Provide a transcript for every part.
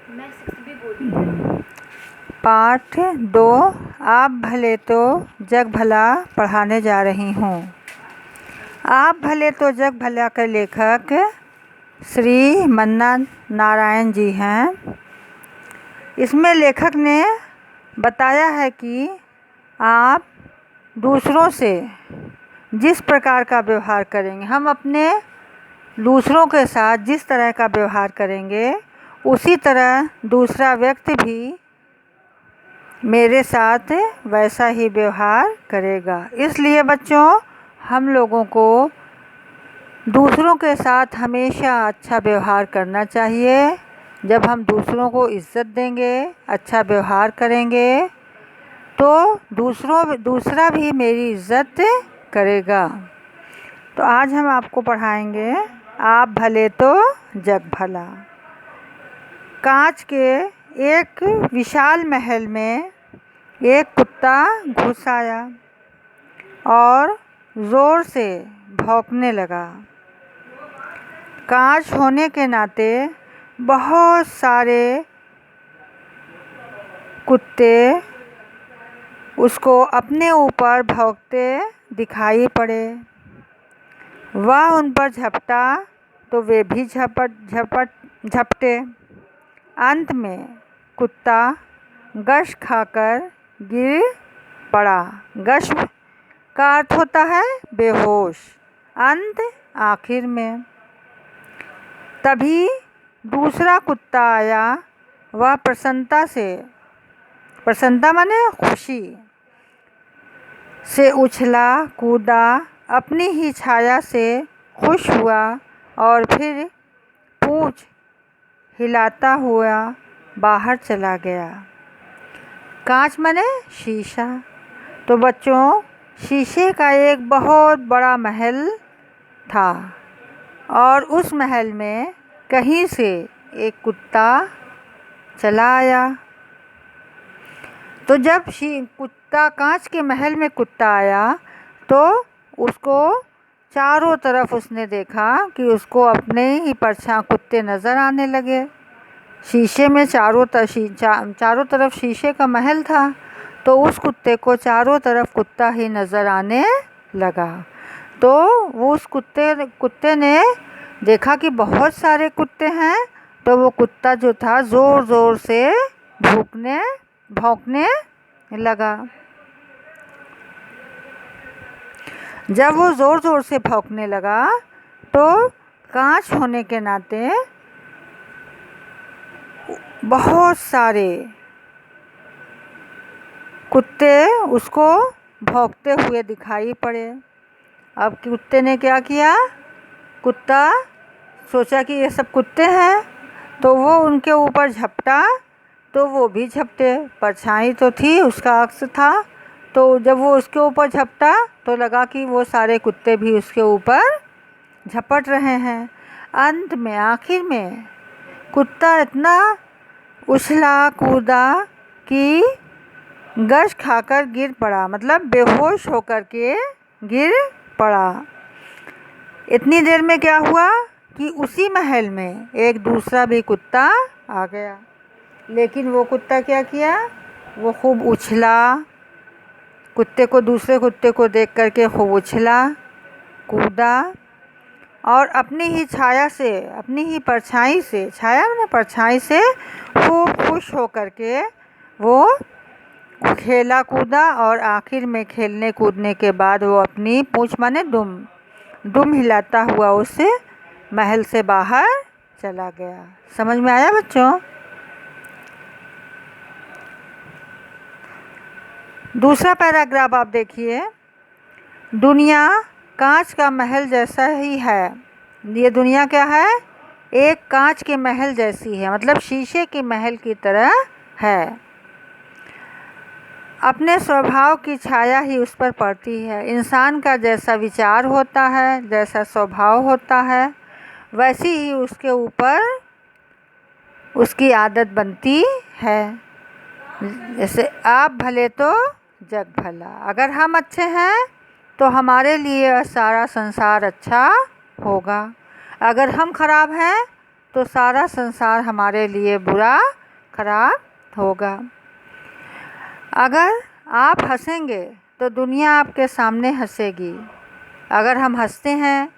मैं 6B बोली है। पाठ 2। आप भले तो जग भला पढ़ाने जा रही हूँ। आप भले तो जग भला के लेखक श्री मन्ना नारायण जी हैं। इसमें लेखक ने बताया है कि आप दूसरों से जिस प्रकार का व्यवहार करेंगे, हम अपने दूसरों के साथ जिस तरह का व्यवहार करेंगे उसी तरह दूसरा व्यक्ति भी मेरे साथ वैसा ही व्यवहार करेगा। इसलिए बच्चों, हम लोगों को दूसरों के साथ हमेशा अच्छा व्यवहार करना चाहिए। जब हम दूसरों को इज़्ज़त देंगे, अच्छा व्यवहार करेंगे, तो दूसरा भी मेरी इज़्ज़त करेगा। तो आज हम आपको पढ़ाएंगे आप भले तो जग भला। कांच के एक विशाल महल में एक कुत्ता घुस आया और ज़ोर से भौंकने लगा। कांच होने के नाते बहुत सारे कुत्ते उसको अपने ऊपर भौंकते दिखाई पड़े। वह उन पर झपटा तो वे भी झपटे। अंत में कुत्ता गश खाकर गिर पड़ा। गश का अर्थ होता है बेहोश। अंत आखिर में। तभी दूसरा कुत्ता आया। वह प्रसन्नता माने खुशी से उछला कूदा, अपनी ही छाया से खुश हुआ और फिर पूंछ हिलाता हुआ बाहर चला गया। कांच माने शीशा। तो बच्चों, शीशे का एक बहुत बड़ा महल था और उस महल में कहीं से एक कुत्ता चला आया। तो जब कुत्ता कांच के महल में कुत्ता आया तो उसको चारों तरफ उसने देखा कि उसको अपने ही परछाई कुत्ते नज़र आने लगे। शीशे में चारों तरफ शीशे का महल था, तो उस कुत्ते को चारों तरफ कुत्ता ही नज़र आने लगा। तो वो उस कुत्ते ने देखा कि बहुत सारे कुत्ते हैं, तो वो कुत्ता जो था ज़ोर ज़ोर से भौंकने लगा। जब वो ज़ोर ज़ोर से भौंकने लगा तो कांच होने के नाते बहुत सारे कुत्ते उसको भौंकते हुए दिखाई पड़े। अब कुत्ते ने क्या किया? कुत्ता सोचा कि ये सब कुत्ते हैं, तो वो उनके ऊपर झपटा तो वो भी झपटे। परछाई तो थी, उसका अक्स था, तो जब वो उसके ऊपर झपटा तो लगा कि वो सारे कुत्ते भी उसके ऊपर झपट रहे हैं। अंत में आखिर में कुत्ता इतना उछला कूदा कि गश खाकर गिर पड़ा, मतलब बेहोश होकर के गिर पड़ा। इतनी देर में क्या हुआ कि उसी महल में एक दूसरा भी कुत्ता आ गया। लेकिन वो कुत्ता क्या किया? वो खूब उछला, दूसरे कुत्ते को देख करके खूब उछला कूदा और अपनी ही छाया से, अपनी ही परछाई से, छाया मैंने परछाई से खूब खुश होकर के वो खेला कूदा और आखिर में खेलने कूदने के बाद वो अपनी पूंछ माने दुम हिलाता हुआ उस महल से बाहर चला गया। समझ में आया बच्चों? दूसरा पैराग्राफ आप देखिए। दुनिया कांच का महल जैसा ही है। ये दुनिया क्या है? एक कांच के महल जैसी है, मतलब शीशे के महल की तरह है। अपने स्वभाव की छाया ही उस पर पड़ती है। इंसान का जैसा विचार होता है, जैसा स्वभाव होता है, वैसी ही उसके ऊपर उसकी आदत बनती है। जैसे आप भले तो जग भला। अगर हम अच्छे हैं तो हमारे लिए सारा संसार अच्छा होगा। अगर हम खराब हैं तो सारा संसार हमारे लिए बुरा खराब होगा। अगर आप हंसेंगे तो दुनिया आपके सामने हंसेगी। अगर हम हंसते हैं,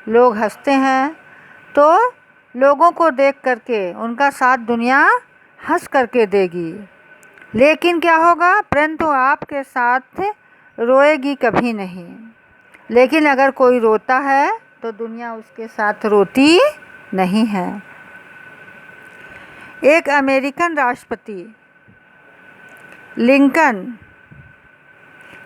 लोग हंसते हैं, तो लोगों को देख करके उनका साथ दुनिया हंस करके देगी। लेकिन क्या होगा? परंतु आपके साथ रोएगी कभी नहीं। लेकिन अगर कोई रोता है तो दुनिया उसके साथ रोती नहीं है। एक अमेरिकन राष्ट्रपति लिंकन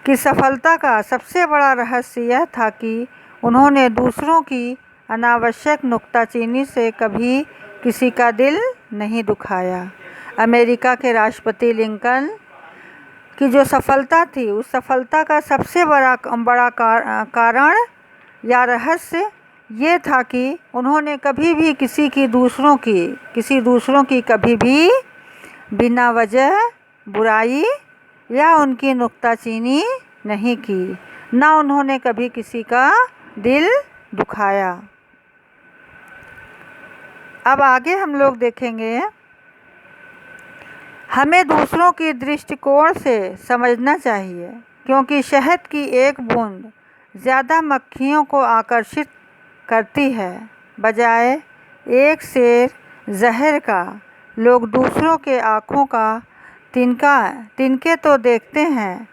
की सफलता का सबसे बड़ा रहस्य यह था कि उन्होंने दूसरों की अनावश्यक नुक्ताचीनी से कभी किसी का दिल नहीं दुखाया। अमेरिका के राष्ट्रपति लिंकन की जो सफलता थी, उस सफलता का सबसे बड़ा कारण या रहस्य ये था कि उन्होंने कभी भी किसी दूसरों की कभी भी बिना वजह बुराई या उनकी नुक्ताचीनी नहीं की, ना उन्होंने कभी किसी का दिल दुखाया। अब आगे हम लोग देखेंगे, हमें दूसरों की दृष्टिकोण से समझना चाहिए, क्योंकि शहद की एक बूंद ज़्यादा मक्खियों को आकर्षित करती है बजाय एक सेर जहर का। लोग दूसरों के आँखों का तिनके तो देखते हैं,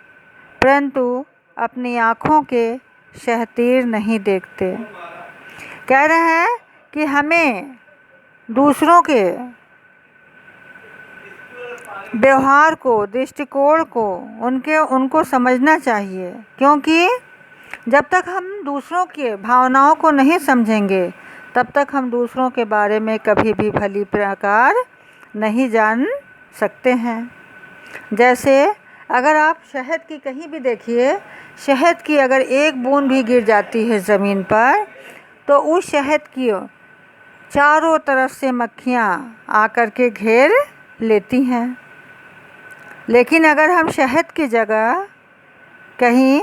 परंतु अपनी आँखों के शहतीर नहीं देखते। कह रहे हैं कि हमें दूसरों के व्यवहार को, दृष्टिकोण को, उनको समझना चाहिए, क्योंकि जब तक हम दूसरों के भावनाओं को नहीं समझेंगे तब तक हम दूसरों के बारे में कभी भी भली प्रकार नहीं जान सकते हैं। जैसे अगर आप शहद की कहीं भी देखिए, शहद की अगर एक बूंद भी गिर जाती है ज़मीन पर तो उस शहद की चारों तरफ से मक्खियाँ आकर के घेर लेती हैं। लेकिन अगर हम शहद की जगह कहीं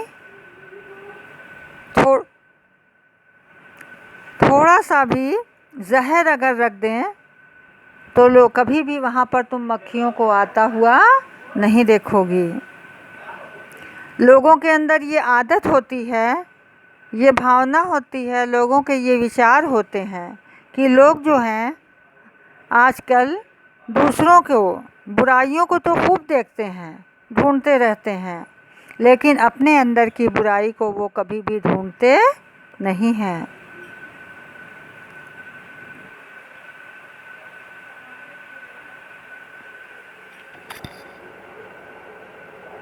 थोड़ा सा भी जहर अगर रख दें तो लोग कभी भी वहाँ पर तुम मक्खियों को आता हुआ नहीं देखोगी। लोगों के अंदर ये आदत होती है, ये भावना होती है, लोगों के ये विचार होते हैं कि लोग जो हैं आजकल दूसरों को बुराइयों को तो खूब देखते हैं, ढूंढते रहते हैं, लेकिन अपने अंदर की बुराई को वो कभी भी ढूंढते नहीं हैं।